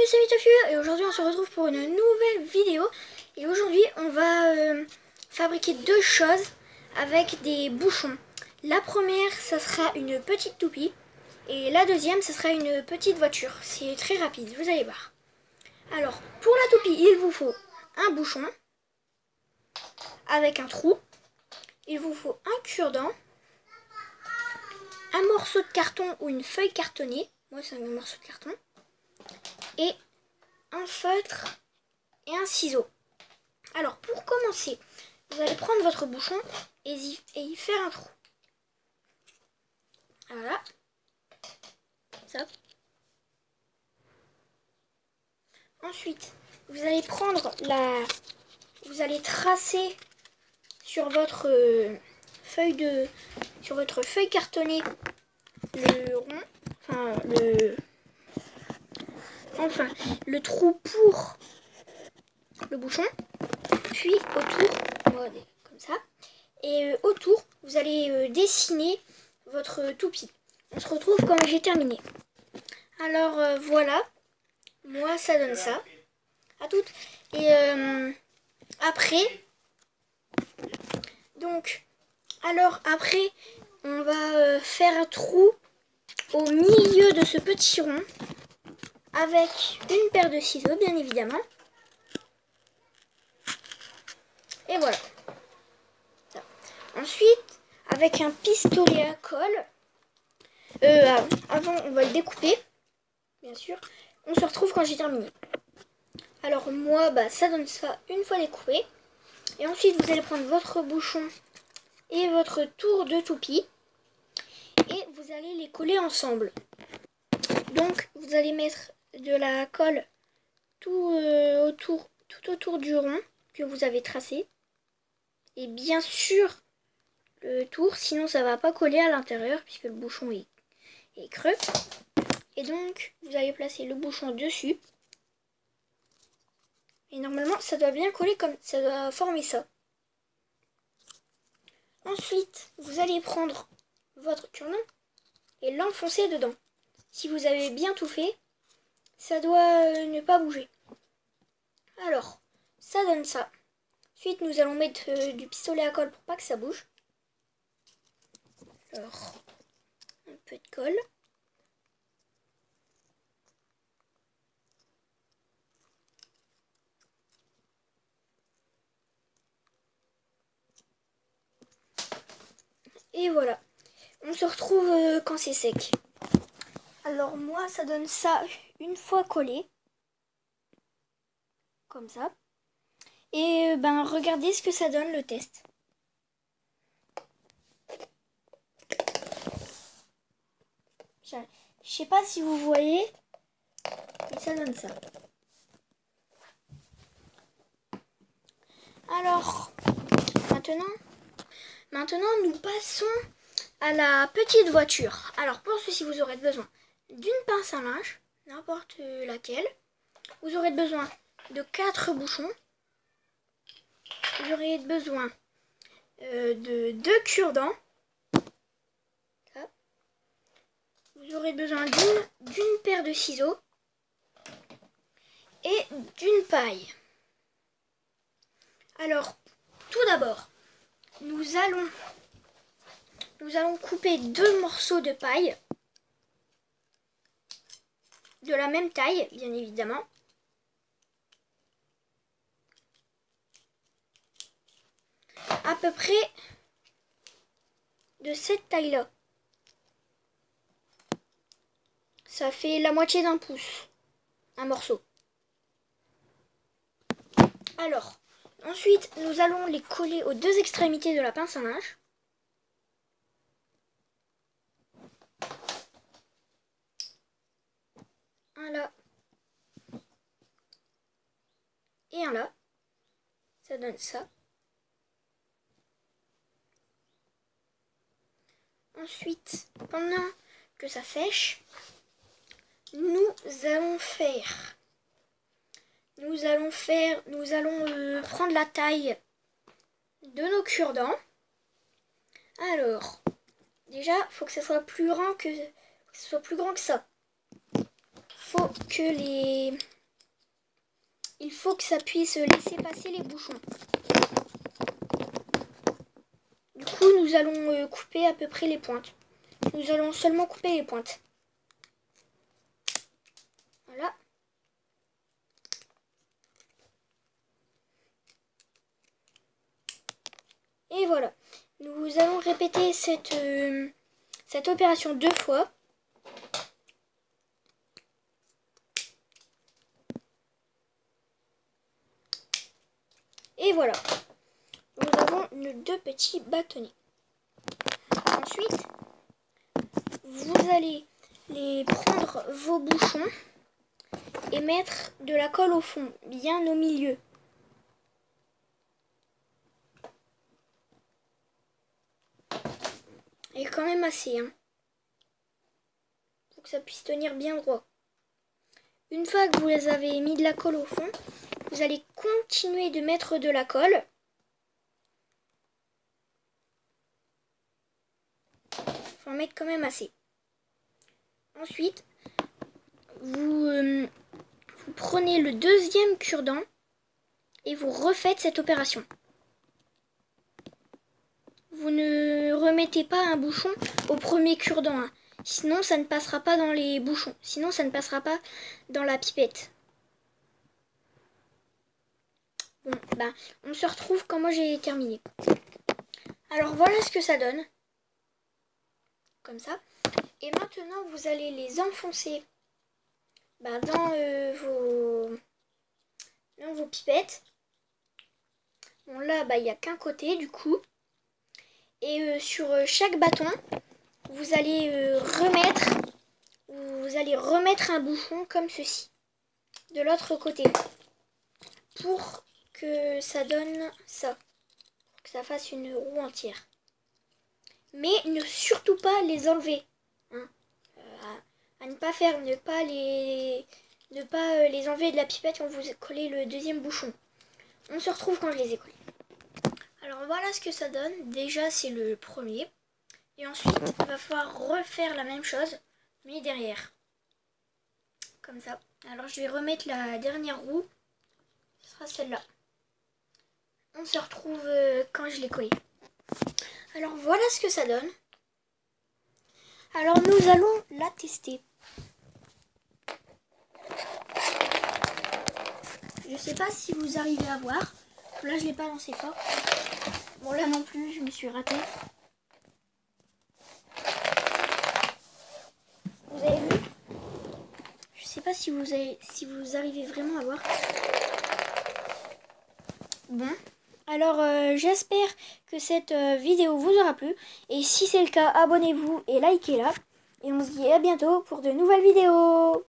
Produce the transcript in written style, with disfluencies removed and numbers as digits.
c'est Vitafu et aujourd'hui on se retrouve pour une nouvelle vidéo. Et aujourd'hui on va fabriquer deux choses avec des bouchons. La première, ça sera une petite toupie et la deuxième, ça sera une petite voiture. C'est très rapide, vous allez voir. Alors, pour la toupie, il vous faut un bouchon avec un trou. Il vous faut un cure-dent, un morceau de carton ou une feuille cartonnée. Moi, c'est un morceau de carton. Et un feutre et un ciseau. Alors, pour commencer, vous allez prendre votre bouchon et y faire un trou. Voilà. Ça. Ensuite, vous allez prendre vous allez tracer sur votre feuille cartonnée le rond, le trou pour le bouchon, puis autour, voilà, comme ça, et autour, vous allez dessiner votre toupie. On se retrouve quand j'ai terminé. Alors voilà, moi ça donne ça, à toutes. Et après, après, on va faire un trou au milieu de ce petit rond avec une paire de ciseaux, bien évidemment. Et voilà. Ensuite, avec un pistolet à colle, avant on va le découper, bien sûr. On se retrouve quand j'ai terminé. Alors moi, ça donne ça une fois découpé. Et ensuite, vous allez prendre votre bouchon et votre tour de toupie et vous allez les coller ensemble. Donc, vous allez mettre de la colle tout autour du rond que vous avez tracé. Et bien sûr, le tour, sinon ça va pas coller à l'intérieur puisque le bouchon est creux. Et donc, vous allez placer le bouchon dessus. Et normalement, ça doit bien coller comme ça, doit former ça. Ensuite, vous allez prendre votre cure-dent et l'enfoncer dedans. Si vous avez bien tout fait, ça doit ne pas bouger. Alors, ça donne ça. Ensuite, nous allons mettre du pistolet à colle pour pas que ça bouge. Alors, un peu de colle. Et voilà. On se retrouve quand c'est sec. Alors moi, ça donne ça une fois collé. Comme ça. Et regardez ce que ça donne, le test. Je sais pas si vous voyez, mais ça donne ça. Alors, maintenant nous passons à la petite voiture. Alors pour ceci, vous aurez besoin d'une pince à linge, n'importe laquelle. Vous aurez besoin de 4 bouchons. Vous aurez besoin de 2 cure-dents. Vous aurez besoin d'une paire de ciseaux et d'une paille. Alors, tout d'abord, nous allons couper 2 morceaux de paille de la même taille, bien évidemment. À peu près de cette taille-là. Ça fait la moitié d'un pouce, un morceau. Alors, ensuite, nous allons les coller aux 2 extrémités de la pince à linge. Un là. Et un là. Ça donne ça. Ensuite, pendant que ça sèche, nous allons prendre la taille de nos cure-dents. Alors, déjà, faut que ça soit plus grand que ça. Faut que il faut que ça puisse laisser passer les bouchons. Du coup, nous allons couper à peu près les pointes. Nous allons seulement couper les pointes. Voilà. Et voilà. Nous allons répéter cette opération 2 fois. Et voilà. Nous avons nos 2 petits bâtonnets. Ensuite, vous allez les prendre vos bouchons et mettre de la colle au fond, bien au milieu. Et quand même assez, hein. Pour que ça puisse tenir bien droit. Une fois que vous les avez mis de la colle au fond, vous allez continuer de mettre de la colle. Il faut en mettre quand même assez. Ensuite, vous prenez le deuxième cure-dent et vous refaites cette opération. Vous ne remettez pas un bouchon au premier cure-dent, hein. Sinon ça ne passera pas dans les bouchons. Sinon ça ne passera pas dans la pipette. Bon, ben, on se retrouve quand moi j'ai terminé. Alors voilà ce que ça donne. Comme ça. Et maintenant vous allez les enfoncer dans vos pipettes. Bon là, il n'y a qu'un côté du coup. Et sur chaque bâton, vous allez remettre un bouchon comme ceci, de l'autre côté, pour que ça donne ça, pour que ça fasse une roue entière. Mais ne surtout pas les enlever, hein. À ne pas faire, ne pas les enlever de la pipette quand vous collez le deuxième bouchon. On se retrouve quand je les ai collés. Alors voilà ce que ça donne. Déjà c'est le premier. Et ensuite il va falloir refaire la même chose, mais derrière. Comme ça. Alors je vais remettre la dernière roue. Ce sera celle-là. On se retrouve quand je l'ai collé. Alors voilà ce que ça donne. Alors nous allons la tester. Je sais pas si vous arrivez à voir. Là je l'ai pas lancé fort. Bon là non plus, je me suis ratée. Vous avez vu? Je sais pas si vous arrivez vraiment à voir. Bon. Alors j'espère que cette vidéo vous aura plu. Et si c'est le cas, abonnez-vous et likez-la. Et on se dit à bientôt pour de nouvelles vidéos.